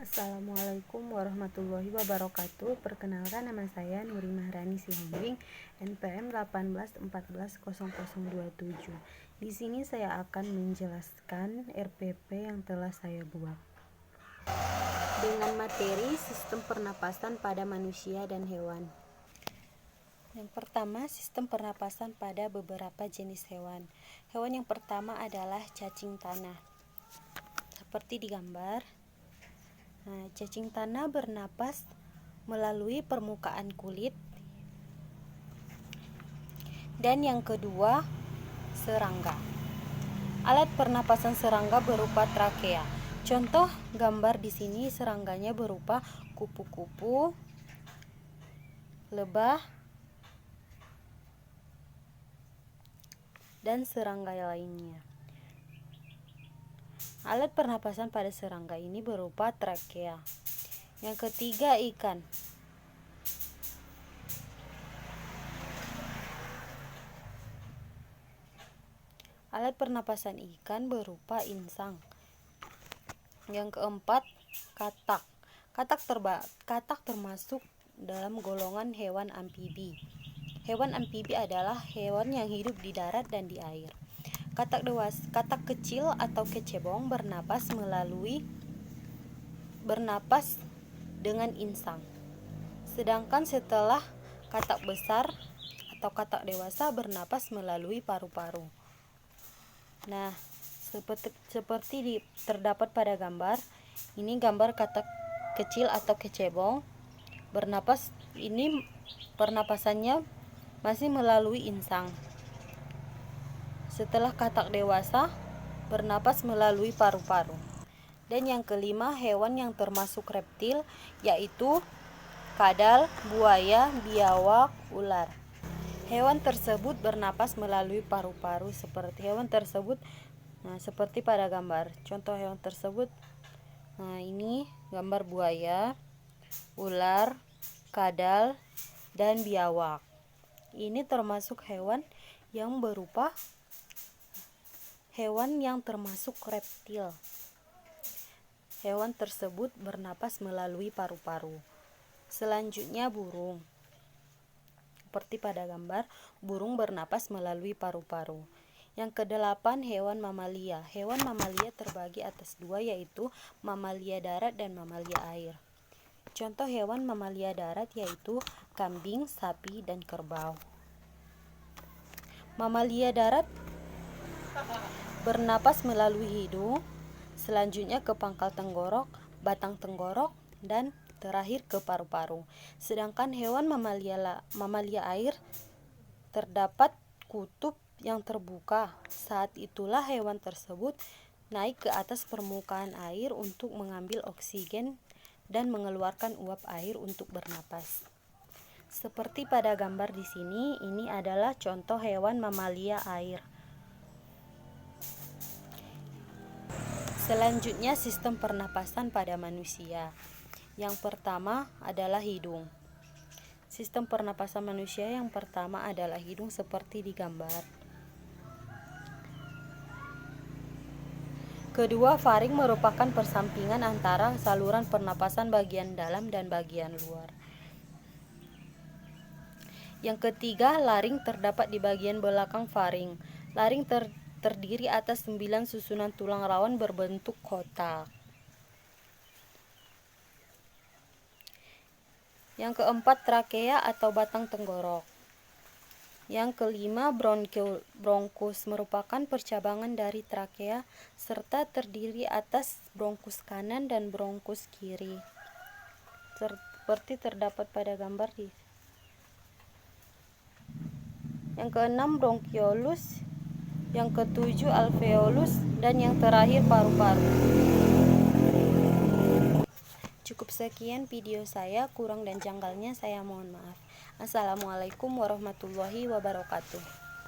Assalamualaikum warahmatullahi wabarakatuh. Perkenalkan, nama saya Nuri Mahrani Sihombing, NPM 18140027. Di sini saya akan menjelaskan RPP yang telah saya buat dengan materi sistem pernapasan pada manusia dan hewan. Yang pertama, sistem pernapasan pada beberapa jenis hewan. Hewan yang pertama adalah cacing tanah. Seperti di gambar. Cacing tanah bernapas melalui permukaan kulit. Dan yang kedua, serangga. Alat pernapasan serangga berupa trakea. Contoh gambar di sini, serangganya berupa kupu-kupu, lebah, dan serangga lainnya. Alat pernapasan pada serangga ini berupa trakea. Yang ketiga, ikan. Alat pernapasan ikan berupa insang. Yang keempat, katak. Katak termasuk dalam golongan hewan amfibi. Hewan amfibi adalah hewan yang hidup di darat dan di air. Katak kecil atau kecebong bernapas dengan insang. Sedangkan setelah katak besar atau katak dewasa bernapas melalui paru-paru. Nah, seperti terdapat pada gambar. Ini gambar katak kecil atau kecebong bernapas. Ini pernapasannya masih melalui insang. Setelah katak dewasa bernapas melalui paru-paru. Dan yang kelima, hewan yang termasuk reptil, yaitu kadal, buaya, biawak, ular. Hewan tersebut bernapas melalui paru-paru seperti pada gambar. Contoh hewan tersebut, ini gambar buaya, ular, kadal, dan biawak. Ini termasuk hewan yang termasuk reptil. Hewan tersebut bernapas melalui paru-paru. Selanjutnya, burung. Seperti pada gambar, burung bernapas melalui paru-paru. Yang kedelapan, hewan mamalia. Hewan mamalia terbagi atas dua, yaitu mamalia darat dan mamalia air. Contoh hewan mamalia darat yaitu kambing, sapi, dan kerbau. Mamalia darat bernapas melalui hidung, selanjutnya ke pangkal tenggorok, batang tenggorok, dan terakhir ke paru-paru. Sedangkan hewan mamalia air terdapat kutub yang terbuka. Saat itulah hewan tersebut naik ke atas permukaan air untuk mengambil oksigen dan mengeluarkan uap air untuk bernapas. Seperti pada gambar di sini, ini adalah contoh hewan mamalia air. Selanjutnya, sistem pernapasan pada manusia. Yang pertama adalah hidung. Sistem pernapasan manusia yang pertama adalah hidung seperti di gambar. Kedua, faring merupakan persampingan antara saluran pernapasan bagian dalam dan bagian luar. Yang ketiga, laring terdapat di bagian belakang faring. Laring terdiri atas 9 susunan tulang rawan berbentuk kotak. Yang keempat, trakea atau batang tenggorok. Yang kelima, bronkus merupakan percabangan dari trakea serta terdiri atas bronkus kanan dan bronkus kiri. Seperti terdapat pada gambar di. Yang keenam, bronkiolus. Yang ketujuh, alveolus, dan yang terakhir paru-paru. Cukup sekian video saya, kurang dan janggalnya saya mohon maaf. Assalamualaikum warahmatullahi wabarakatuh.